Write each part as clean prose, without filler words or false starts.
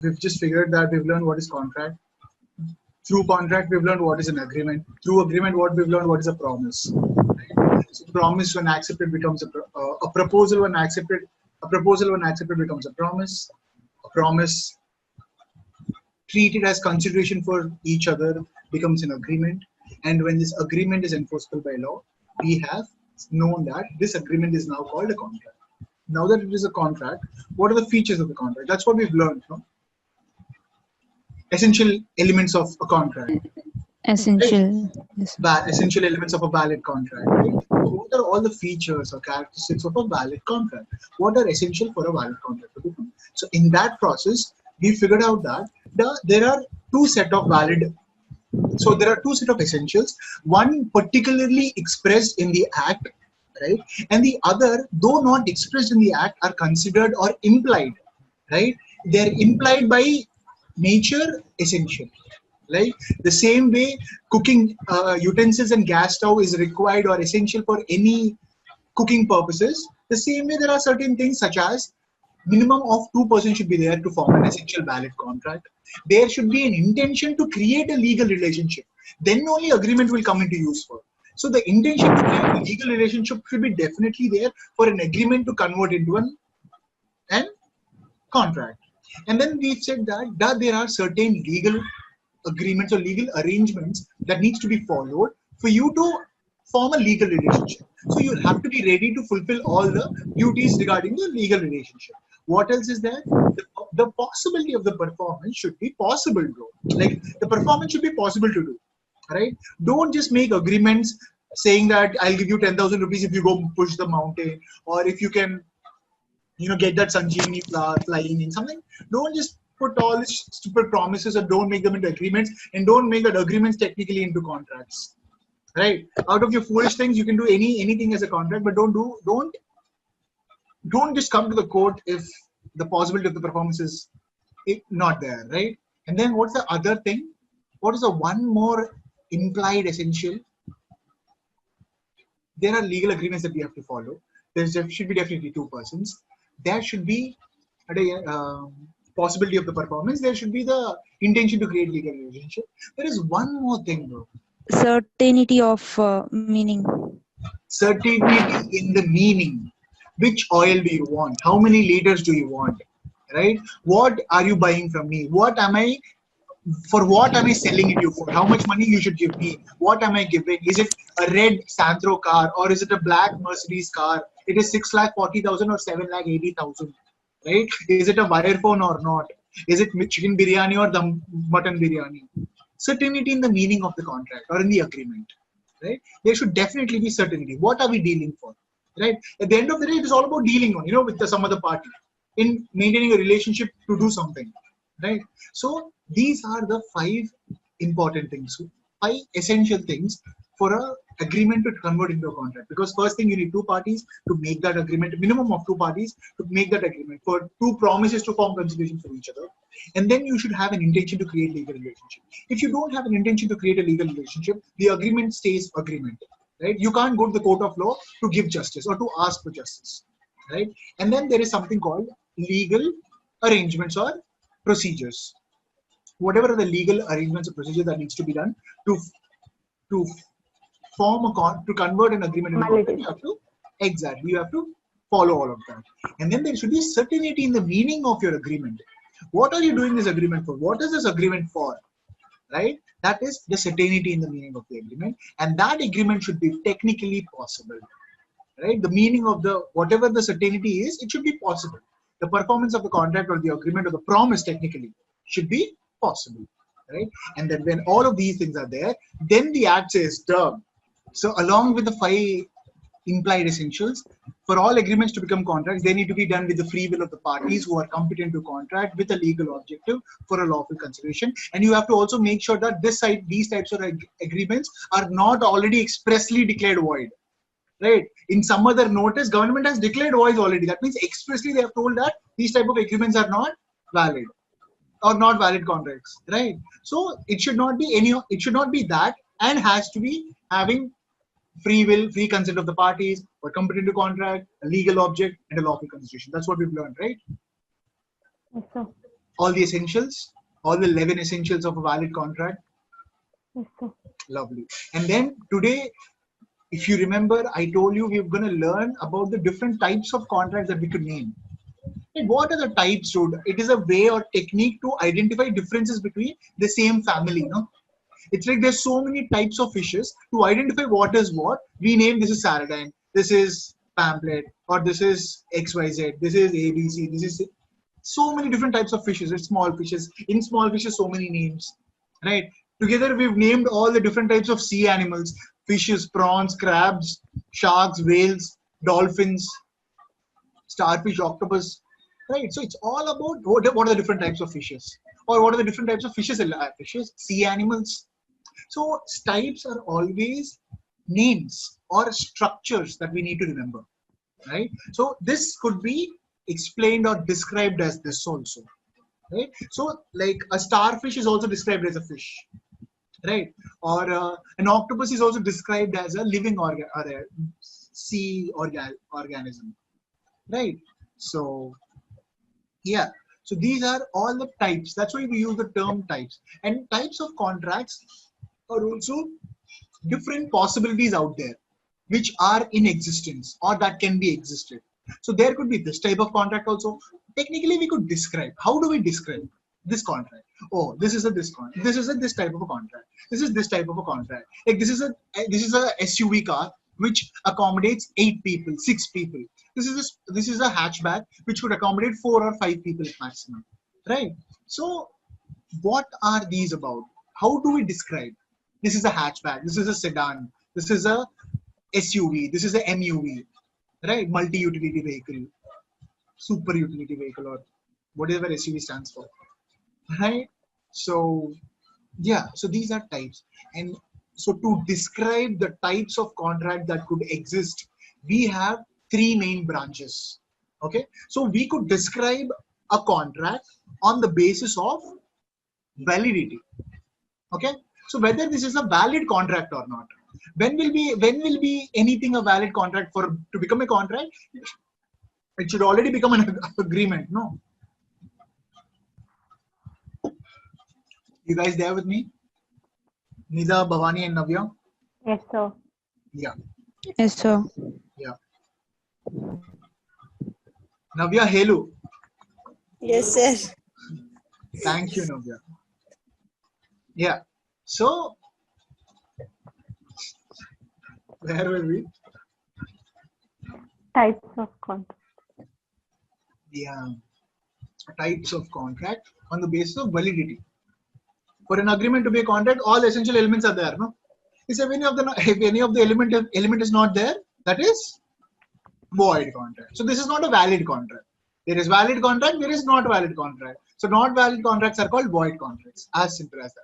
we've just figured that we've learned what is contract. Through contract, we've learned what is an agreement. Through agreement, what we've learned what is a promise. Right? So promise when accepted becomes a proposal when accepted. A proposal when accepted becomes a promise. A promise treated as consideration for each other becomes an agreement. And when this agreement is enforceable by law, we have known that this agreement is now called a contract. Now that it is a contract, what are the features of the contract? That's what we've learned. No? Essential elements of a contract. Right? Essential. Yes. Essential elements of a valid contract. Right? So what are all the features or characteristics of a valid contract? What are essential for a valid contract to become? So in that process, we figured out that there are two set of valid. So there are two set of essentials. One particularly expressed in the act, right, and the other, though not expressed in the act, are considered or implied, right? They're implied by nature essential. Like the same way cooking utensils and gas stove is required or essential for any cooking purposes, the same way there are certain things such as minimum of 2% should be there to form an essential valid contract. There should be an intention to create a legal relationship. Then only agreement will come into use for. So the intention to create a legal relationship should be definitely there for an agreement to convert into an contract. And then we've said that there are certain legal agreements or legal arrangements that needs to be followed for you to form a legal relationship. So you have to be ready to fulfill all the duties regarding the legal relationship. What else is there? The possibility of the performance should be possible, bro. Like the performance should be possible to do, right? Don't just make agreements saying that I'll give you 10,000 rupees if you go push the mountain, or if you can, get that Sanjeevani flower flying in something. Don't just put all these stupid promises, or don't make them into agreements, and don't make that agreements technically into contracts. Right? Out of your foolish things, you can do anything as a contract, but don't just come to the court if the possibility of the performance is not there, right? And then what's the other thing? What is the one more implied essential? There are legal agreements that we have to follow. There should be definitely two persons. There should be a possibility of the performance. There should be the intention to create legal relationship. There is one more thing, though. Certainty of meaning. Certainty in the meaning. Which oil do you want? How many liters do you want? Right? What are you buying from me? For what am I selling it you for? How much money you should give me? What am I giving? Is it a red Sandro car, or is it a black Mercedes car? It is 6,40,000 or 7,80,000, right? Is it a wire phone or not? Is it chicken biryani or the mutton biryani? Certainty in the meaning of the contract or in the agreement, right? There should definitely be certainty. What are we dealing for, right? At the end of the day, it is all about dealing on, with some other party in maintaining a relationship to do something, right? So these are the 5 important things, 5 essential things for a agreement to convert into a contract. Because first thing, you need 2 parties to make that agreement, minimum of 2 parties to make that agreement, for 2 promises to form consideration for each other. And then you should have an intention to create legal relationship. If you don't have an intention to create a legal relationship, the agreement stays agreement, right? You can't go to the court of law to give justice or to ask for justice, right? And then there is something called legal arrangements or procedures. Whatever are the legal arrangements or procedures that needs to be done to form to convert an agreement into a contract, you have to follow all of that. And then there should be certainty in the meaning of your agreement. What are you doing this agreement for? What is this agreement for? Right? That is the certainty in the meaning of the agreement, and that agreement should be technically possible. Right? The meaning of whatever the certainty is, it should be possible. The performance of the contract or the agreement or the promise technically should be possible, right? And then when all of these things are there, then the act says term. So along with the 5 implied essentials, for all agreements to become contracts, they need to be done with the free will of the parties who are competent to contract with a legal objective for a lawful consideration. And you have to also make sure that these types of agreements are not already expressly declared void. Right? In some other notice, government has declared void already. That means expressly they have told that these type of agreements are not valid or not valid contracts, right? So it should not be it should not be that, and has to be having free will, free consent of the parties, or competent to contract, a legal object, and a lawful constitution. That's what we've learned, right? Yes, sir. All the essentials, all the 11 essentials of a valid contract. Yes, sir. Lovely. And then today, if you remember, I told you we're going to learn about the different types of contracts that we could name. And what are the types, dude? It is a way or technique to identify differences between the same family, no? It's like there's so many types of fishes. To identify what is what, we name this is sardine, this is pamphlet, or this is XYZ, this is ABC, this is so many different types of fishes. It's small fishes. In small fishes, so many names, right? Together, we've named all the different types of sea animals: fishes, prawns, crabs, sharks, whales, dolphins, starfish, octopus, right? So it's all about what are the different types of fishes, or what are the different types of fishes, sea animals. So types are always names or structures that we need to remember, right? So this could be explained or described as this also, right? So like a starfish is also described as a fish, right? Or an octopus is also described as a living organ or a sea organism, right? So yeah, so these are all the types. That's why we use the term types. And types of contracts are also different possibilities out there which are in existence or that can be existed. So there could be this type of contract also. Technically, we could describe. How do we describe this contract? Oh, this is a this contract. This is a this type of a contract. This is this type of a contract. Like this is a SUV car which accommodates 8 people, 6 people. This is a hatchback which would accommodate 4 or 5 people maximum, right? So what are these about? How do we describe? This is a hatchback. This is a sedan. This is a SUV. This is a MUV, right? Multi-utility vehicle, super utility vehicle, or whatever SUV stands for, right? So yeah, so these are types. And so to describe the types of contract that could exist, we have 3 main branches. Okay, so we could describe a contract on the basis of validity. Okay, so whether this is a valid contract or not. When will be anything a valid contract? For to become a contract, it should already become an agreement, no? You guys there with me? Nida, Bhavani, and Navya? Yes, sir. Yeah, Yes, sir. yeah. Navya, hello. Yes, sir. Thank you, Navya. Yeah. So, where were we? Types of contract. Yeah. Types of contract on the basis of validity. For an agreement to be a contract, all essential elements are there, no? If any of the element is not there, that is void contract. So this is not a valid contract. There is valid contract, there is not valid contract. So not valid contracts are called void contracts. As simple as that.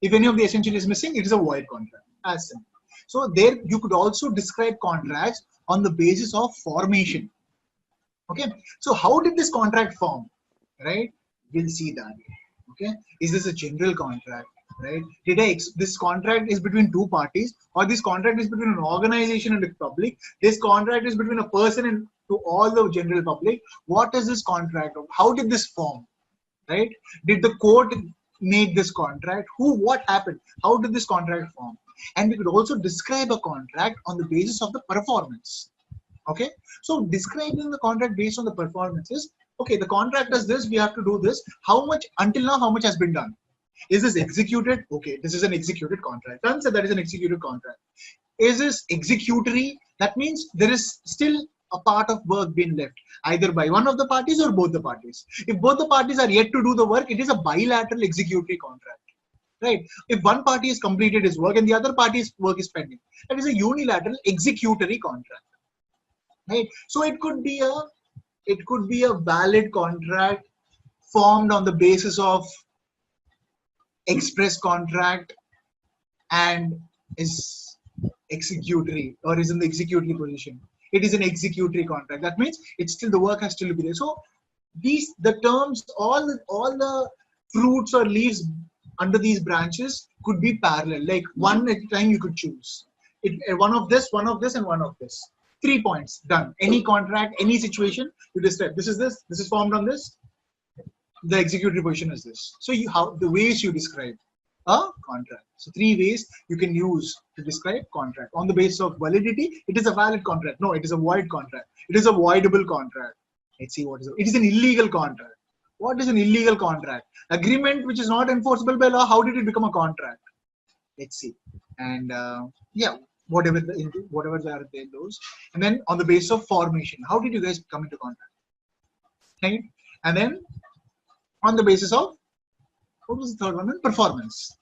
If any of the essential is missing, it is a void contract. As simple. So there you could also describe contracts on the basis of formation. Okay. So how did this contract form? Right? We'll see that. Okay. Is this a general contract? Right? This contract is between 2 parties, or this contract is between an organization and the public? This contract is between a person and to all the general public. What is this contract? How did this form? Right? Did the court make this contract? What happened? How did this contract form? And we could also describe a contract on the basis of the performance. Okay, so describing the contract based on the performances. Okay, the contract does this, we have to do this. How much until now? How much has been done? Is this executed? Okay, this is an executed contract. Done, so that is an executed contract. Is this executory? That means there is still a part of work being left, either by one of the parties or both the parties. If both the parties are yet to do the work, it is a bilateral executory contract. Right? If one party has completed his work and the other party's work is pending, that is a unilateral executory contract. Right? So it could be a valid contract formed on the basis of express contract and is executory or is in the executory position. It is an executory contract. That means it's still the work has still to be there. So the terms, all the fruits or leaves under these branches could be parallel. Like one at a time you could choose. One of this, and one of this. 3 points, done. Any contract, any situation, you describe. This is formed on this the executory position is this. So the ways you describe a contract. So 3 ways you can use to describe contract. On the basis of validity, it is a valid contract. No, it is a void contract. It is a voidable contract. Let's see what is it. It is an illegal contract. What is an illegal contract? Agreement which is not enforceable by law. How did it become a contract? Let's see. And yeah, whatever there are those. And then on the basis of formation, how did you guys come into contract? Right? And then on the basis of, what was the third one? Performance.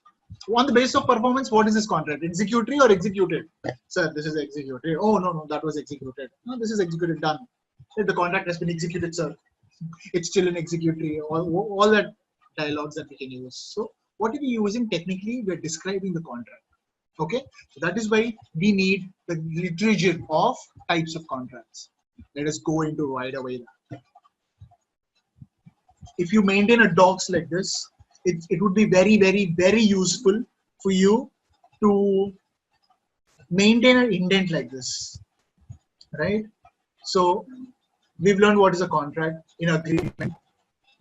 On the basis of performance, what is this contract? Executory or executed? Sir, this is executed. Oh, no, that was executed. No, this is executed, done. The contract has been executed, sir. It's still an executory. All that dialogues that we can use. So what are we using technically? We're describing the contract. Okay, so that is why we need the literature of types of contracts. Let us go into right away that. If you maintain a docs like this, it would be very, very, very useful for you to maintain an indent like this, right? So we've learned what is a contract in agreement.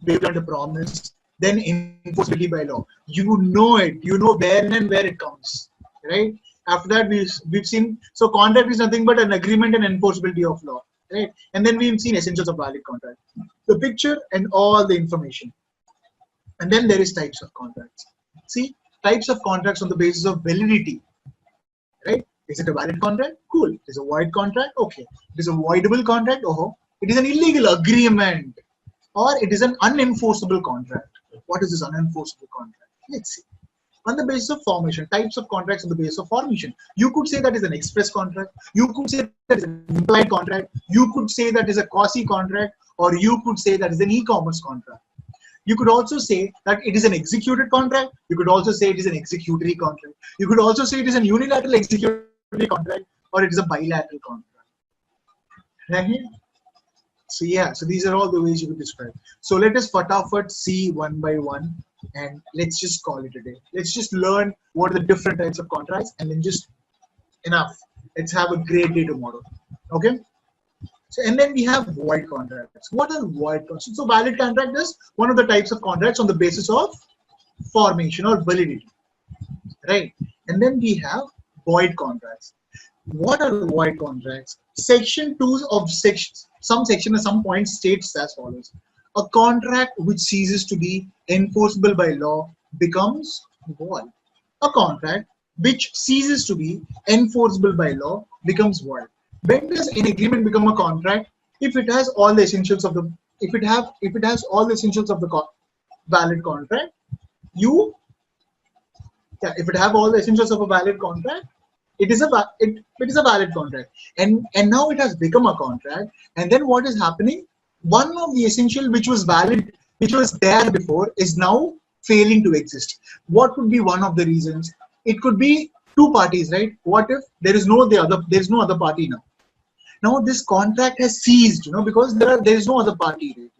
We've learned a promise. Then enforceability by law. You know it. You know when and where it comes, right? After that, we've seen, so contract is nothing but an agreement and enforceability of law, right? And then we've seen essentials of valid contract, the picture and all the information. And then there is types of contracts. See, types of contracts on the basis of validity, right? Is it a valid contract? Cool. Is it a void contract? Okay. It is a voidable contract? Oh, it is an illegal agreement, or it is an unenforceable contract. What is this unenforceable contract? Let's see. On the basis of formation, types of contracts on the basis of formation. You could say that is an express contract. You could say that is an implied contract. You could say that is a quasi contract, or you could say that is an e-commerce contract. You could also say that it is an executed contract. You could also say it is an executory contract. You could also say it is a unilateral executory contract, or it is a bilateral contract. Right? So yeah, so these are all the ways you could describe. So let us fatafat see one by one, and let's just call it a day. Let's just learn what are the different types of contracts, and then just enough. Let's have a great day tomorrow. Okay? So, and then we have void contracts. What are void contracts? So valid contract is one of the types of contracts on the basis of formation or validity, right? And then we have void contracts. What are void contracts? Section 2 of some section at some point states as follows: a contract which ceases to be enforceable by law becomes void. A contract which ceases to be enforceable by law becomes void. When does an agreement become a contract? If it has all the essentials of the valid contract, if it have all the essentials of a valid contract, it is a valid contract. And now it has become a contract. And then what is happening? One of the essential which was valid, which was there before, is now failing to exist. What could be one of the reasons? It could be two parties, right? What if there is no other party now? Now this contract has ceased, because there is no other party. Right?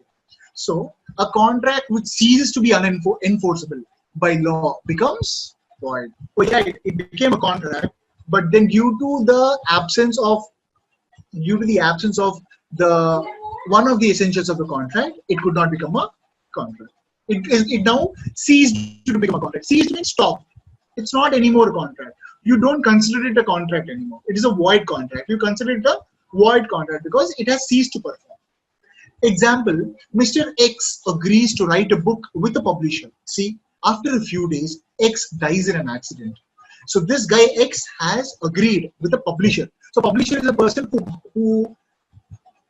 So a contract which ceases to be unenforceable by law becomes void. Oh yeah, it became a contract, but then due to the absence of the one of the essentials of the contract, it could not become a contract. It now ceased to become a contract. Ceased means stop. It's not anymore a contract. You don't consider it a contract anymore. It is a void contract. You consider it a void contract because it has ceased to perform. Example, Mr. X agrees to write a book with a publisher. See, after a few days, X dies in an accident. So this guy X has agreed with a publisher. So publisher is a person who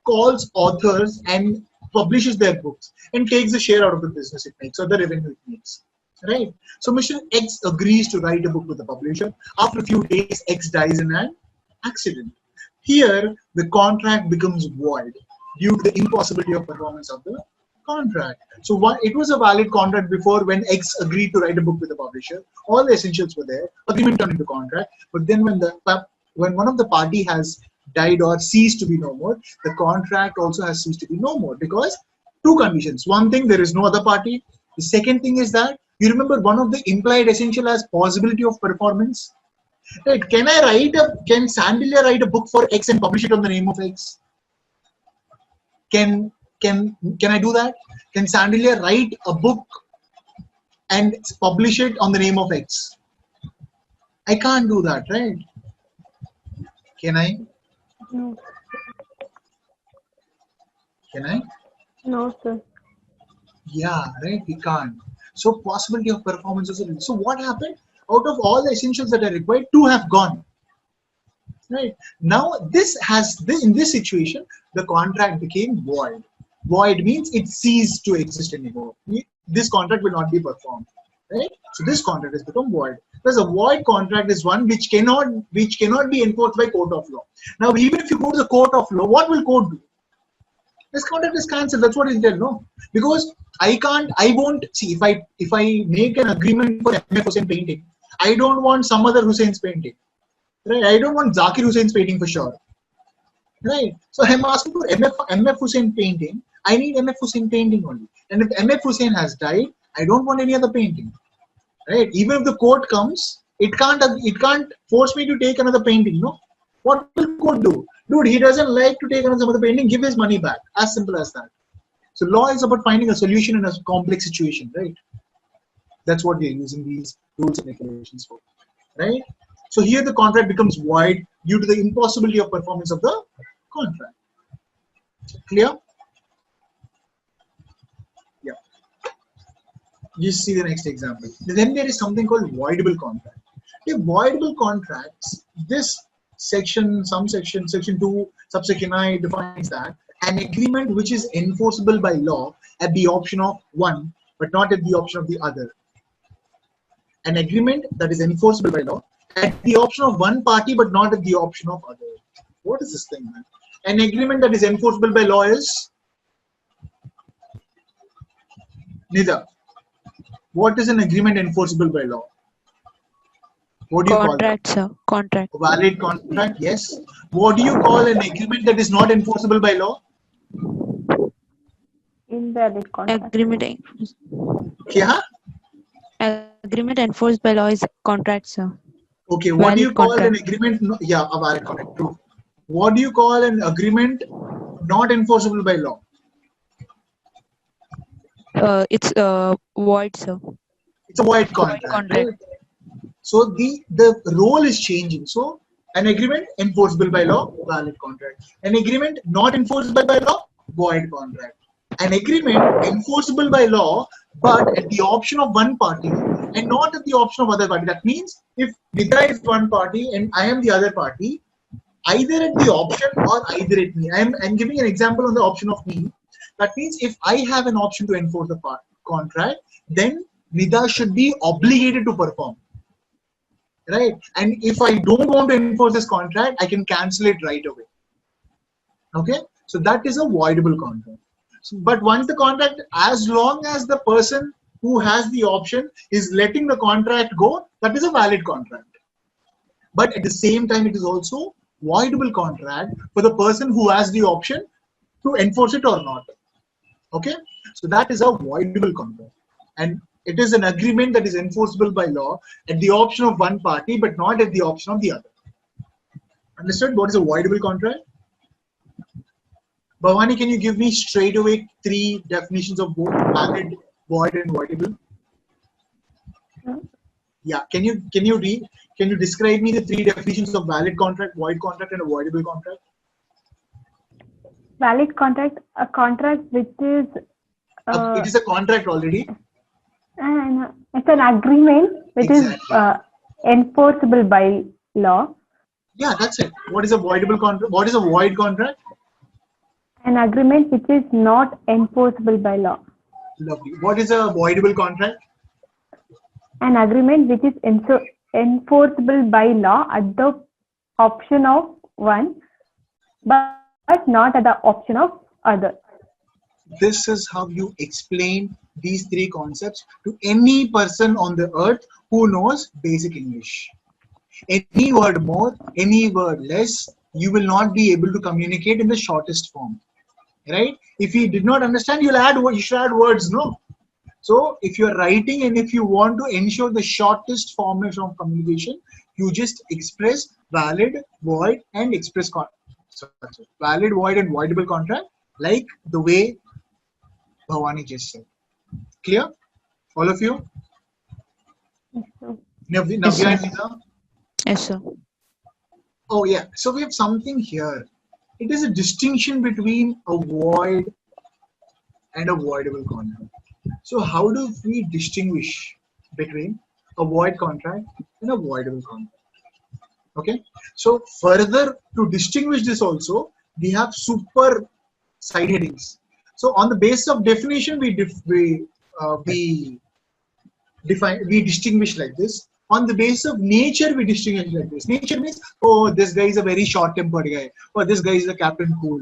calls authors and publishes their books and takes a share out of the business it makes or the revenue it makes. Right? So Mr. X agrees to write a book with a publisher. After a few days, X dies in an accident. Here, the contract becomes void due to the impossibility of performance of the contract. So it was a valid contract before when X agreed to write a book with the publisher. All the essentials were there. Agreement turned into contract. But then when one of the party has died or ceased to be no more, the contract also has ceased to be no more because two conditions. One thing, there is no other party. The second thing is that you remember one of the implied essential as possibility of performance. Right? Can Sandilya write a book for X and publish it on the name of X? Can Can I do that? Can Sandilya write a book and publish it on the name of X? I can't do that, right? Can I? No. Can I? No, sir. Yeah, right. We can't. So possibility of performance is a. So what happened? Out of all the essentials that are required, two have gone. Right now, in this situation, the contract became void. Void means it ceased to exist anymore. This contract will not be performed. Right. So this contract has become void. Because a void contract is one which cannot be enforced by court of law. Now, even if you go to the court of law, what will court do? This contract is cancelled. That's what it did, no? Because I won't see if I make an agreement for MF Hussain painting, I don't want some other Hussein's painting. Right? I don't want Zakir Hussein's painting for sure. Right? So I'm asking for MF Hussain painting. I need MF Hussain painting only. And if MF Hussain has died, I don't want any other painting. Right? Even if the court comes, it can't force me to take another painting, no? What will court do? Dude, he doesn't like to take another painting, give his money back. As simple as that. So law is about finding a solution in a complex situation, right? That's what we're using these rules and regulations for. Right? So here the contract becomes void due to the impossibility of performance of the contract. Clear? Yeah. You see the next example. Then there is something called voidable contract. If voidable contracts, this section 2, subsection I defines that an agreement which is enforceable by law at the option of one, but not at the option of the other. An agreement that is enforceable by law at the option of one party, but not at the option of other. What is this thing, man? An agreement that is enforceable by law is neither. What is an agreement enforceable by law? What do you call that? Contract, sir. Contract. A valid contract, yes. What do you call an agreement that is not enforceable by law? Invalid contract. Agreement. Yeah? Agreement enforced by law is contract, sir. Okay, what do you Valid call an contract. agreement? Yeah, a valid contract, true. What do you call an agreement not enforceable by law? It's void, sir. It's a void Void contract, contract. right? So the role is changing. So an agreement enforceable by law, valid contract. An agreement not enforceable by law, void contract. An agreement enforceable by law, but at the option of one party and not at the option of other party. That means if Nida is one party and I am the other party, either at the option or either at me. I'm giving an example on the option of me. That means if I have an option to enforce the contract, then Nida should be obligated to perform. Right? And if I don't want to enforce this contract, I can cancel it right away. Okay? So that is a voidable contract. So, but once the contract, as long as the person who has the option is letting the contract go, that is a valid contract. But at the same time, it is also voidable contract for the person who has the option to enforce it or not. Okay? So that is a voidable contract. And it is an agreement that is enforceable by law at the option of one party, but not at the option of the other. Understood? What is a voidable contract? Bhavani, can you give me straight away 3 definitions of both valid, void, and voidable? Yeah. Can you describe me the 3 definitions of valid contract, void contract, and a voidable contract? Valid contract, a contract which is It is a contract already. and it's an agreement which Exactly. is enforceable by law. Yeah, that's it. What is a voidable contract? What is a void contract? An agreement which is not enforceable by law. Lovely. What is a voidable contract? An agreement which is enforceable by law at the option of one, but not at the option of other. This is how you explain these 3 concepts to any person on the earth who knows basic English. Any word more, any word less, you will not be able to communicate in the shortest form. Right? If you did not understand, you should add words, no? So if you're writing and if you want to ensure the shortest formation of communication, you just express valid, void, and valid, void, and voidable contract, like the way Bhavani just said. Clear? All of you? So, Yes, Navya sir. and Nida? Yes, sir. Oh yeah. So we have something here. It is a distinction between a void and a voidable contract. So how do we distinguish between a void contract and a voidable contract? Okay. So further to distinguish this also, we have super side headings. So on the basis of definition, we define, we distinguish like this. On the basis of nature, we distinguish like this. Nature means, oh, this guy is a very short-tempered guy, or this guy is a Captain Cool,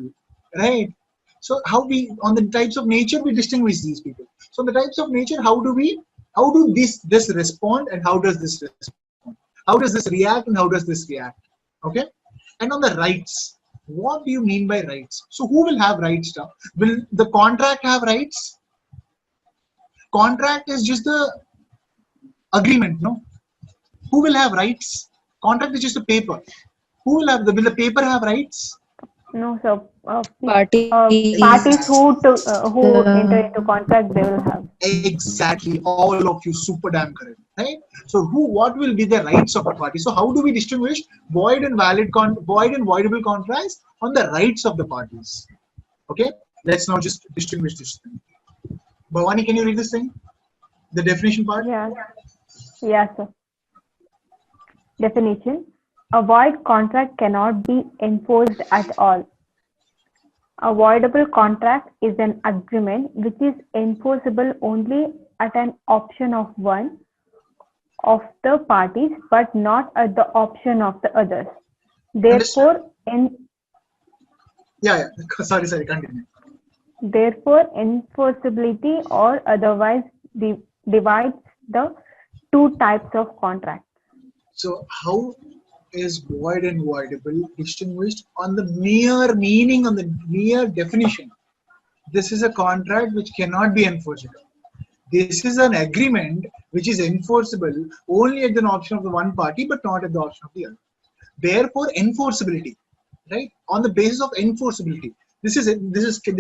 right? So how we, on the types of nature, we distinguish these people. So the types of nature, how do this respond, and how does this respond? How does this react, and how does this react? Okay. And on the rights, what do you mean by rights? So who will have rights now? Will the contract have rights? Contract is just the agreement, no? Who will have rights? Contract is just a paper. Who will have will the paper have rights? no, so Parties. parties who enter into contract, they will have. Exactly, all of you super damn correct, right? So what will be the rights of a party? So how do we distinguish void and void and voidable contracts on the rights of the parties? Okay, let's now just distinguish this thing. Bhavani, can you read this thing? The definition part? Yeah. Yeah, sir. Definition. A void contract cannot be enforced at all. A voidable contract is an agreement which is enforceable only at an option of one of the parties, but not at the option of the others. Understand? Therefore, Yeah. Sorry, continue. enforceability or otherwise divides the two types of contract. So how is void and voidable distinguished on the mere meaning, on the mere definition? This is a contract which cannot be enforceable. This is an agreement which is enforceable only at the option of the one party, but not at the option of the other. Therefore, enforceability, right? On the basis of enforceability, this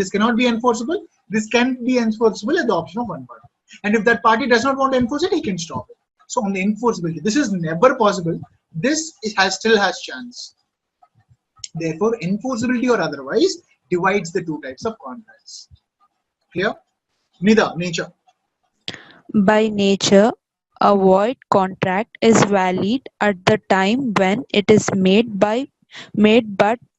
cannot be enforceable. This can be enforceable at the option of one party. And if that party does not want to enforce it, he can stop it. So on the enforceability, this is never possible. This still has chance. Therefore, enforceability or otherwise divides the two types of contracts. Clear? Nida, nature. By nature, a void contract is valid at the time when it is made but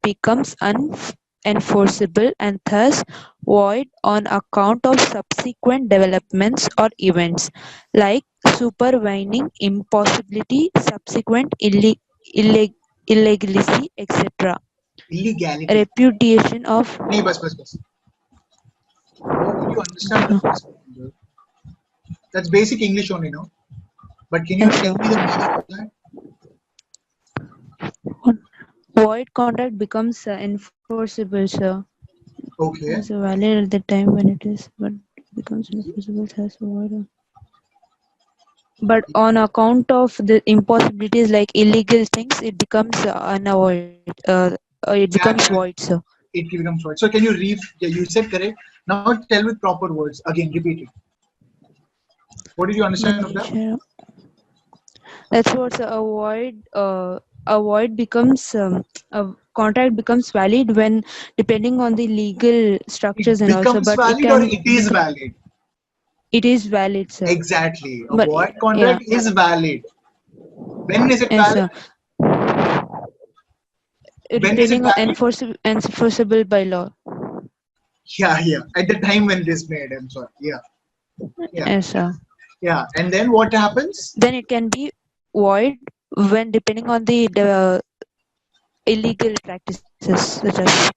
becomes unenforceable and thus void on account of subsequent developments or events like supervening impossibility, subsequent illegality, etc. Illegality. Repudiation of Nee, bas. What did you understand the first one? That's basic English only, no? But can you yes, tell sir. me the meaning of that? Void contract becomes enforceable, sir. Okay. Is valid at the time when it is, but becomes enforceable as void. But on account of the impossibilities like illegal things, it becomes unavoid. It becomes Yeah. void, sir. It becomes void. So can you read? Yeah, you said correct. Now tell with proper words. Again, repeat it. What did you By understand of that? nature, that's what a void becomes a contract becomes valid when depending on the legal structures It and also, becomes but it valid or can it is become valid? it is valid, sir. Exactly. A But void yeah, contract is valid. When is it yes, valid? sir. When is it Depending on valid? enforceable by law. Yeah. At the time when it is made, I'm sorry. Yeah. Yes, sir. Yeah. And then what happens? Then it can be void when depending on the illegal practices such as See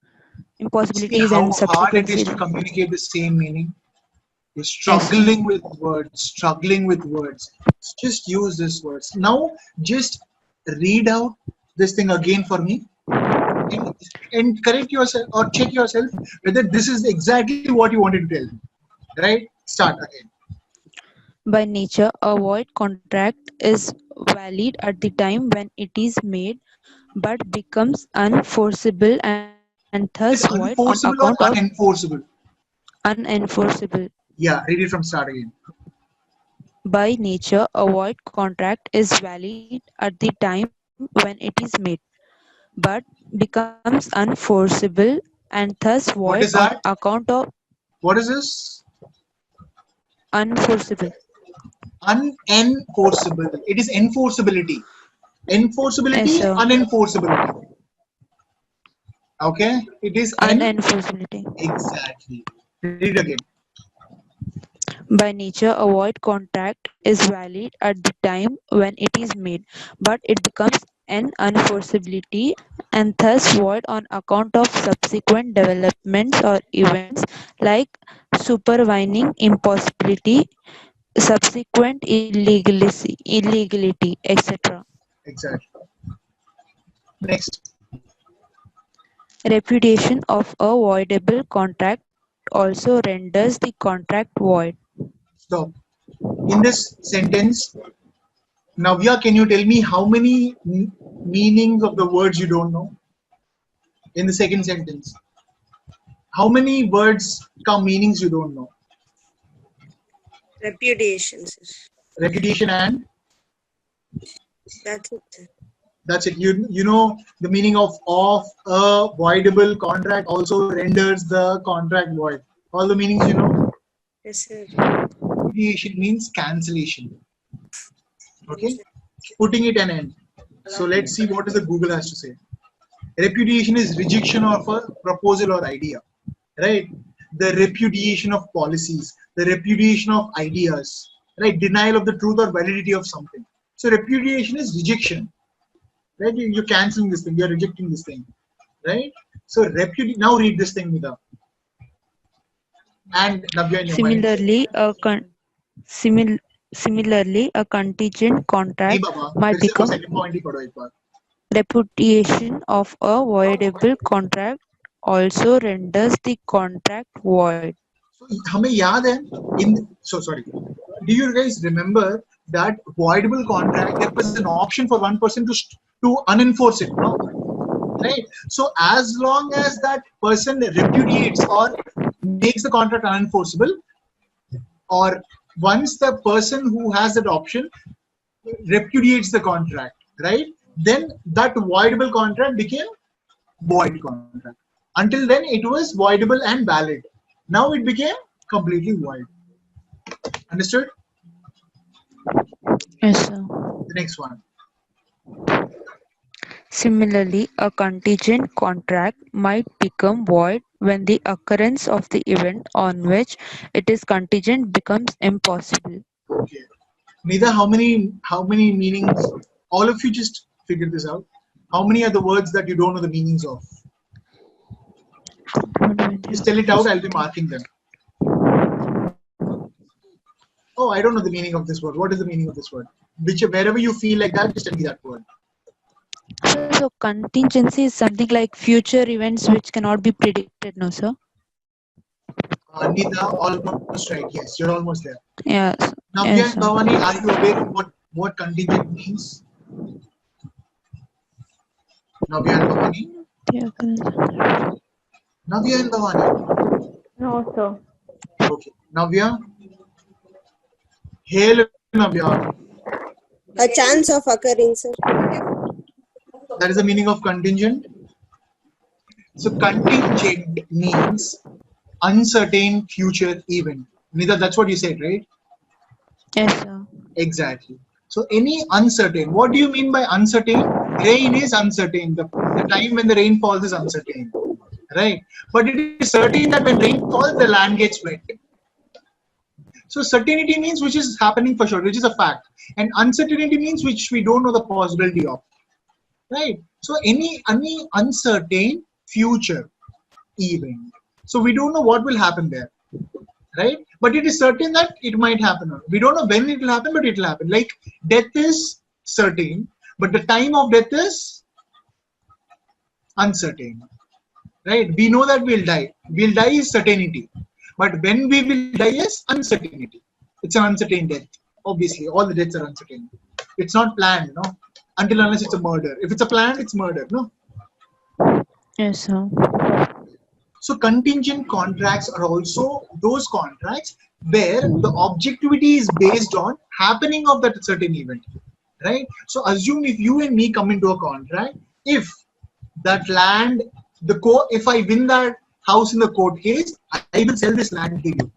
impossibilities how and hard it subsequent is to communicate the same meaning. You're yes, sir. struggling with words. Just use these words. Now, just read out this thing again for me and, and correct yourself or check yourself whether this is exactly what you wanted to tell me. Right? Start again. By nature, a void contract is valid at the time when it is made but becomes unenforceable and thus void on Is account of unenforceable or unenforceable? unenforceable. Yeah, read it from start again. By nature, a void contract is valid at the time when it is made, but becomes unenforceable and thus void on What is that? account of What is this? unenforceable. Unenforceable. It is enforceability. Yes, Enforceability, sir. unenforceability. Okay? It is an Unenforceability. exactly. Read it again. By nature, a void contract is valid at the time when it is made, but it becomes an unenforceability and thus void on account of subsequent developments or events like supervening impossibility, subsequent illegality, etc. Exactly. Next. Repudiation of a voidable contract also renders the contract void. Stop. In this sentence, Navya, can you tell me how many meanings of the words you don't know in the second sentence? How many words come meanings you don't know? Repudiation, sir. Repudiation and That's it, sir. that's it. You know the meaning of a voidable contract also renders the contract void. All the meanings you know. Yes, sir. Repudiation means cancellation. Yes, Okay, sir. putting it an end. So let's see what is the Google has to say. Repudiation is rejection of a proposal or idea, right? The repudiation of policies, the repudiation of ideas, right? Denial of the truth or validity of something. So repudiation is rejection, right? You're canceling this thing, you're rejecting this thing, right? So now read this thing, Nida. And Navya in your mind. Similarly, similarly, a contingent नहीं contract बाबा might फिर से वो become second point ही पढ़ो एक बार. repudiation of a voidable contract also renders the contract void. So हमें याद है in so sorry. Do you guys remember that voidable contract there was an option for one person to unenforce it, no? Right. So as long as that person repudiates or makes the contract unenforceable, or once the person who has that option repudiates the contract, right? Then that voidable contract became void contract. Until then, it was voidable and valid. Now it became completely void. Understood? Yes, sir. The next one. Similarly, a contingent contract might become void when the occurrence of the event on which it is contingent becomes impossible. Okay. Neither how many meanings? All of you just figure this out. How many are the words that you don't know the meanings of? Just tell it out. I'll be marking them. Oh, I don't know the meaning of this word. What is the meaning of this word? Wherever you feel like that, just tell me that word. So contingency is something like future events which cannot be predicted, no, sir? Nida, almost right. Yes, you're almost there. Yes, Navya yes, and sir. Bhavani, are you aware of what contingent means? Navya and Bhavani? Navya and Bhavani. No, sir. Okay. Navya? Hail Navya. A chance of occurring, sir. That is the meaning of contingent. So contingent means uncertain future event. Nida, that's what you said, right? Yes, sir. Exactly. So any uncertain, what do you mean by uncertain? Rain is uncertain. The time when the rain falls is uncertain, right? But it is certain that when rain falls, the land gets wet. So certainty means which is happening for sure, which is a fact, and uncertainty means which we don't know the possibility of, right? So any uncertain future event. So we don't know what will happen there, right? But it is certain that it might happen. We don't know when it will happen, but it will happen. Like death is certain, but the time of death is uncertain, right? We know that we'll die. We'll die is certainty, but when we will die is uncertainty. It's an uncertain death. Obviously, all the deaths are uncertain. It's not planned, no? Until unless it's a murder. If it's a plan, it's murder, no? Yes, sir. So contingent contracts are also those contracts where the objectivity is based on happening of that certain event, right? So assume if you and me come into a contract, if that land, if I win that house in the court case, I will sell this land to you,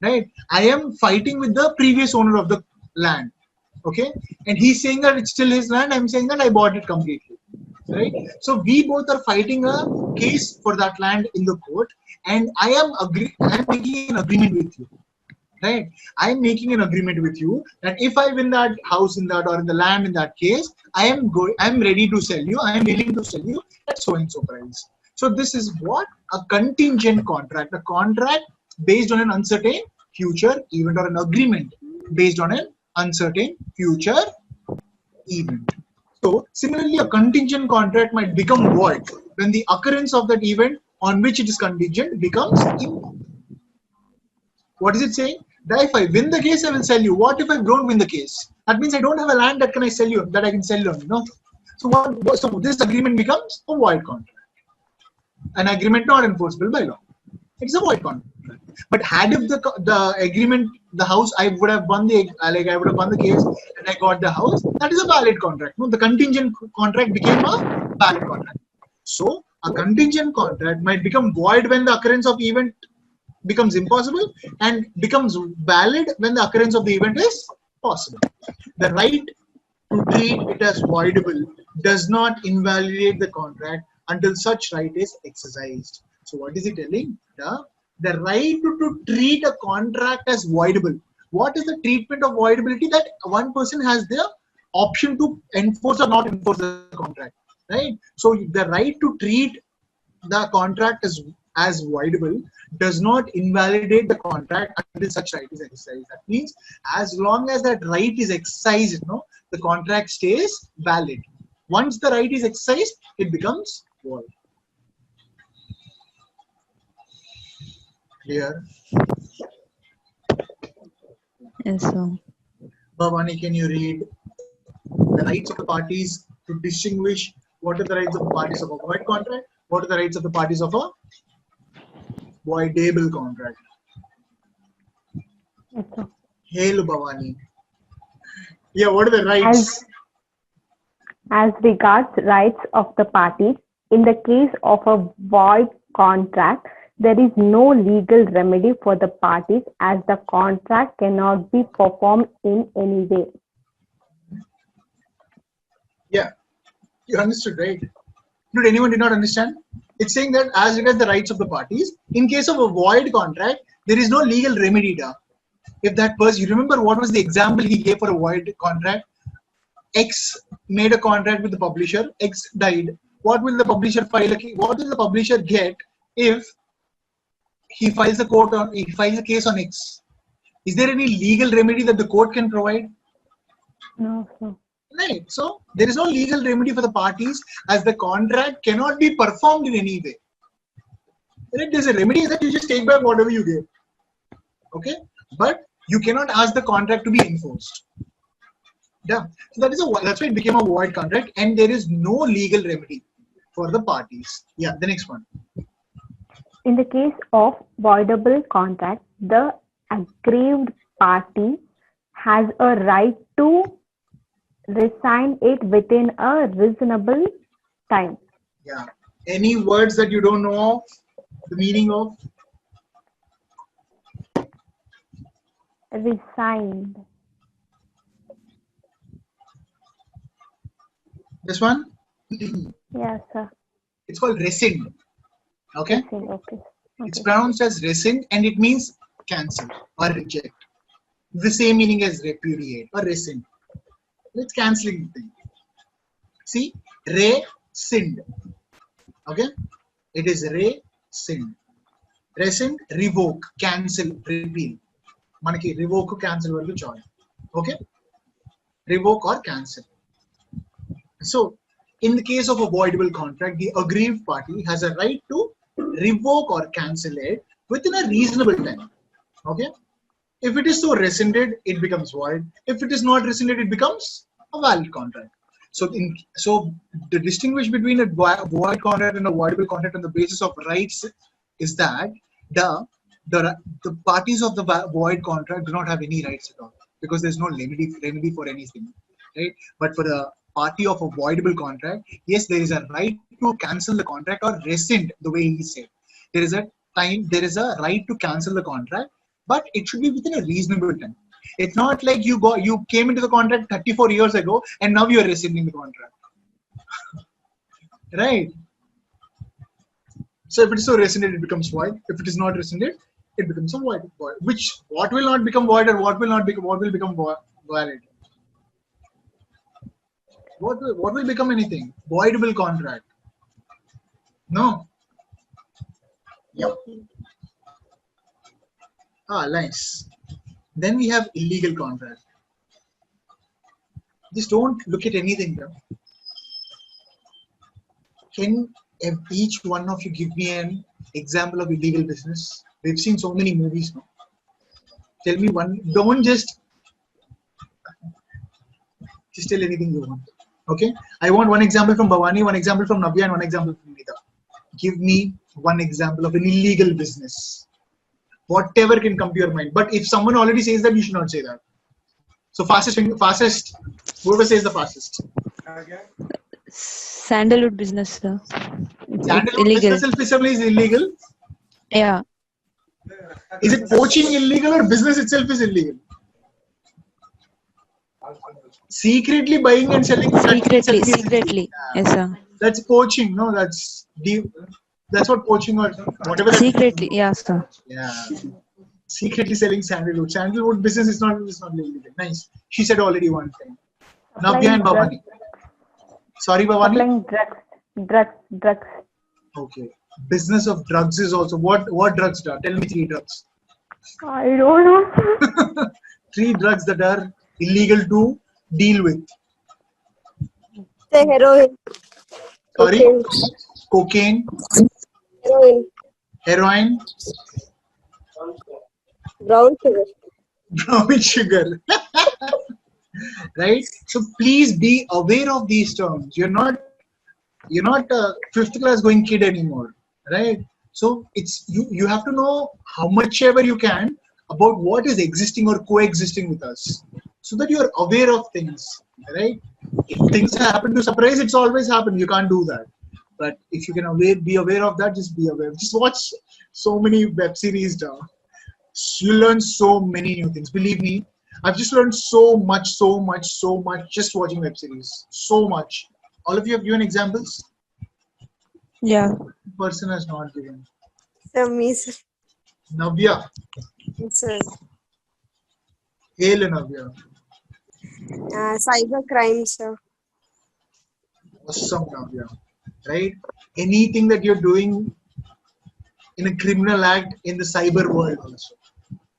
right? I am fighting with the previous owner of the land, okay? And he's saying that it's still his land. I'm saying that I bought it completely, right? So we both are fighting a case for that land in the court, and I am making an agreement with you, right? I'm making an agreement with you that if I win that house in that or in the land in that case, I'm ready to sell you. I am willing to sell you at so and so price. So this is what a contingent contract, a contract based on an uncertain future event, or an agreement based on an uncertain future event. So similarly, a contingent contract might become void when the occurrence of that event on which it is contingent becomes impossible. What is it saying? That if I win the case, I will sell you. What if I don't win the case? That means I don't have a land that I can sell you. No. So this agreement becomes a void contract. An agreement not enforceable by law. It's a void contract. But had if the agreement, the house, I would have won the case and I got the house, that is a valid contract. No, the contingent contract became a valid contract. So a contingent contract might become void when the occurrence of event becomes impossible, and becomes valid when the occurrence of the event is possible. The right to treat it as voidable does not invalidate the contract until such right is exercised. So what is it telling? The right to treat a contract as voidable. What is the treatment of voidability? That one person has the option to enforce or not enforce the contract, right? So the right to treat the contract as voidable does not invalidate the contract until such right is exercised. That means as long as that right is exercised, the contract stays valid. Once the right is exercised, it becomes void. Clear? Yes, sir. Bhavani, can you read the rights of the parties to distinguish what are the rights of the parties of a void contract? What are the rights of the parties of a voidable contract? Yes, sir. Hail Bhavani. Yeah, what are the rights? As regards rights of the parties, in the case of a void contract, there is no legal remedy for the parties as the contract cannot be performed in any way. Yeah, you understood, right? Did anyone did not understand? It's saying that as regards the rights of the parties, in case of a void contract, there is no legal remedy. If that person, you remember what was the example he gave for a void contract? X made a contract with the publisher, X died. What will the publisher what will the publisher get if he files a case on X? Is there any legal remedy that the court can provide? No, sir. Right. So there is no legal remedy for the parties as the contract cannot be performed in any way. Right? There's a remedy that you just take back whatever you gave. Okay? But you cannot ask the contract to be enforced. Yeah. So that's why it became a void contract, and there is no legal remedy for the parties. Yeah, the next one. In the case of voidable contract, the aggrieved party has a right to resign it within a reasonable time. Yeah. Any words that you don't know the meaning of? Resigned. This one? Yes, sir. It's called rescind. Okay? Rescind. Okay. It's pronounced as rescind, and it means cancel or reject. The same meaning as repudiate or rescind. It's cancelling the thing. See? Rescind. Okay? It is rescind. Rescind, revoke, cancel, repeal. Manaki revoke, cancel vargu choice. Okay? Revoke or cancel. So, in the case of a voidable contract, the aggrieved party has a right to revoke or cancel it within a reasonable time. Okay? If it is so rescinded, it becomes void. If it is not rescinded, it becomes a valid contract. So, to distinguish between a void contract and a voidable contract on the basis of rights is that the the parties of the void contract do not have any rights at all because there's no remedy for anything, right? But for the party of a voidable contract, yes, there is a right to cancel the contract or rescind the way he said. There is a right to cancel the contract, but it should be within a reasonable time. It's not like you came into the contract 34 years ago and now you are rescinding the contract, right? So if it is so rescinded, it becomes void. If it is not rescinded, it becomes a void. Which what will not become void or what will become valid? What will become anything? Voidable contract. No. Yep. Nice. Then we have illegal contract. Just don't look at anything there. Can each one of you give me an example of illegal business? We've seen so many movies now. Tell me one. Don't just tell anything you want. Okay? I want one example from Bhavani, one example from Navya, and one example from Nita. Give me one example of an illegal business. Whatever can come to your mind. But if someone already says that, you should not say that. So fastest, whoever says the fastest. Sandalwood business, sir. Sandalwood business itself is illegal? Yeah. Is it poaching illegal or business itself is illegal? Secretly buying and selling. Secretly. Yes, sir. That's poaching. No, that's what poaching or whatever. Secretly, yeah, sir. Yeah. Secretly selling sandalwood. Sandalwood business is not illegal. Nice. She said already one thing. Navya and Bhavani. Sorry, Bhavani. Supplying drugs. Okay. Business of drugs is also what drugs do? Tell me 3 drugs. I don't know. 3 drugs that are illegal to deal with. Say heroin. Sorry? Cocaine. Heroin. Brown sugar. Brown sugar. Right? So please be aware of these terms. You're not a 5th class going kid anymore, right? So it's you have to know how much ever you can about what is existing or coexisting with us, so that you are aware of things, right? If things happen to surprise, it's always happened. You can't do that. But if you can be aware of that, just be aware. Just watch so many web series now. You learn so many new things. Believe me, I've just learned so much just watching web series. So much. All of you have given examples? Yeah. Person has not given. Sir, me, sir. Navya. Yes, sir. Hail, Navya. Cyber crime, sir. Awesome, Navya. Right? Anything that you're doing in a criminal act in the cyber world also.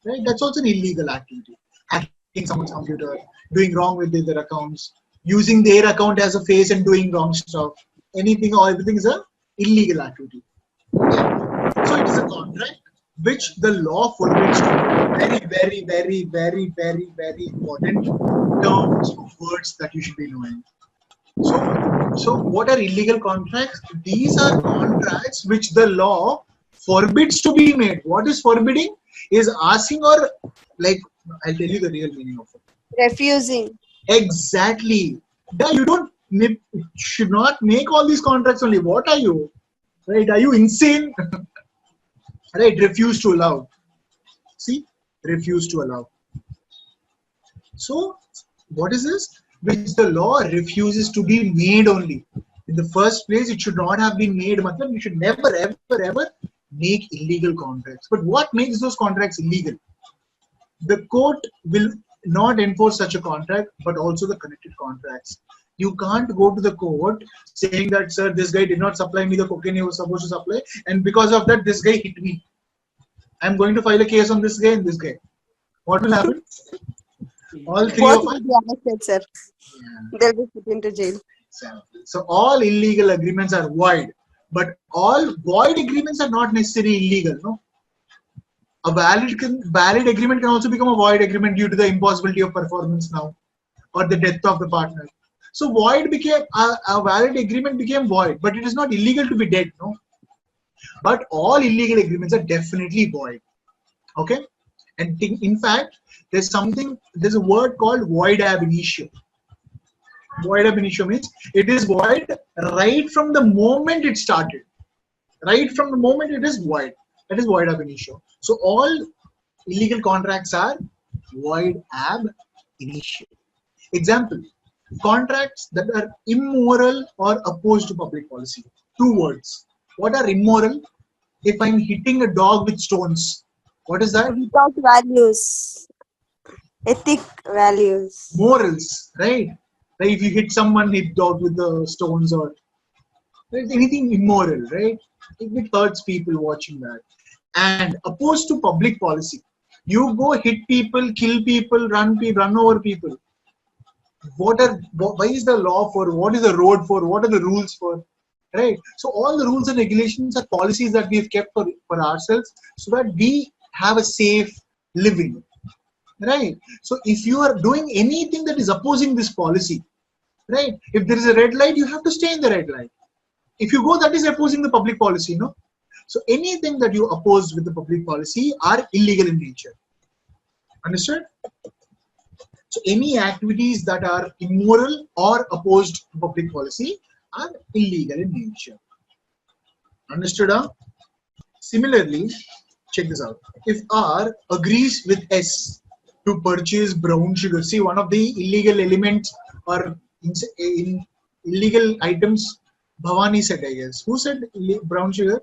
Right? That's also an illegal activity. Hacking someone's computer, doing wrong with their accounts, using their account as a face and doing wrong stuff. Anything or everything is a illegal activity. So it is a contract which the law forbids to. Very important terms of words that you should be knowing. So what are illegal contracts? These are contracts which the law forbids to be made. What is forbidding is asking or like, I'll tell you the real meaning of it. Refusing. Exactly. You should not make all these contracts only. What are you? Right? Are you insane? Right? Refuse to allow. See? Refuse to allow. So, what is this? Which the law refuses to be made only. In the first place, it should not have been made. You should never, ever make illegal contracts. But what makes those contracts illegal? The court will not enforce such a contract, but also the connected contracts. You can't go to the court saying that, sir, this guy did not supply me the cocaine he was supposed to supply, and because of that, this guy hit me. I'm going to file a case on this guy and this guy. What will happen? All 3 Both of will us. be arrested, sir. Yeah. They'll be put into jail. So all illegal agreements are void, but all void agreements are not necessarily illegal. No, a valid agreement can also become a void agreement due to the impossibility of performance now, or the death of the partner. So void became a valid agreement became void, but it is not illegal to be dead. No, But all illegal agreements are definitely void. Okay, and in fact, there's a word called void ab initio. Void ab initio means it is void right from the moment it started. Right from the moment it is void. That is void ab initio. So all illegal contracts are void ab initio. Example, contracts that are immoral or opposed to public policy. Two words. What are immoral? If I'm hitting a dog with stones, what is that? Without values, ethic values. Morals, right? Like if you hit someone, hit dog with the stones or anything immoral, right? It hurts people watching that. And opposed to public policy, you go hit people, kill people, run over people. Why is the law for? What is the road for? What are the rules for? Right. So all the rules and regulations are policies that we've kept for ourselves so that we have a safe living. Right. So if you are doing anything that is opposing this policy, right? If there is a red light, you have to stay in the red light. If you go, that is opposing the public policy, no? So anything that you oppose with the public policy are illegal in nature. Understood? So any activities that are immoral or opposed to public policy are illegal in nature. Understood? Huh? Similarly, check this out. If R agrees with S to purchase brown sugar, see one of the illegal elements or in illegal items, Bhavani said, I guess. Who said brown sugar?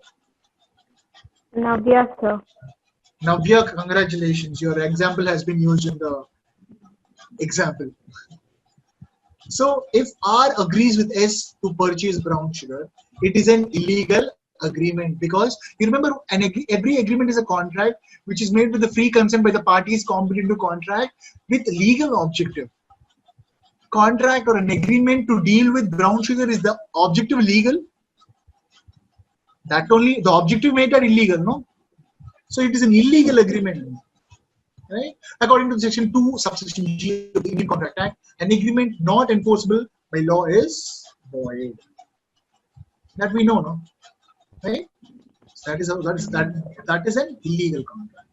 Navya, sir. Navya, congratulations. Your example has been used in the example. So if R agrees with S to purchase brown sugar, it is an illegal agreement because you remember every agreement is a contract which is made with the free consent by the parties competent to contract with legal objective. Contract or an agreement to deal with brown sugar, is the objective legal? That only the objective made are illegal, no? So it is an illegal agreement. Right? According to section 2, subsection G of the Indian Contract Act, an agreement not enforceable by law is void. That we know, no? Right? That is an illegal contract.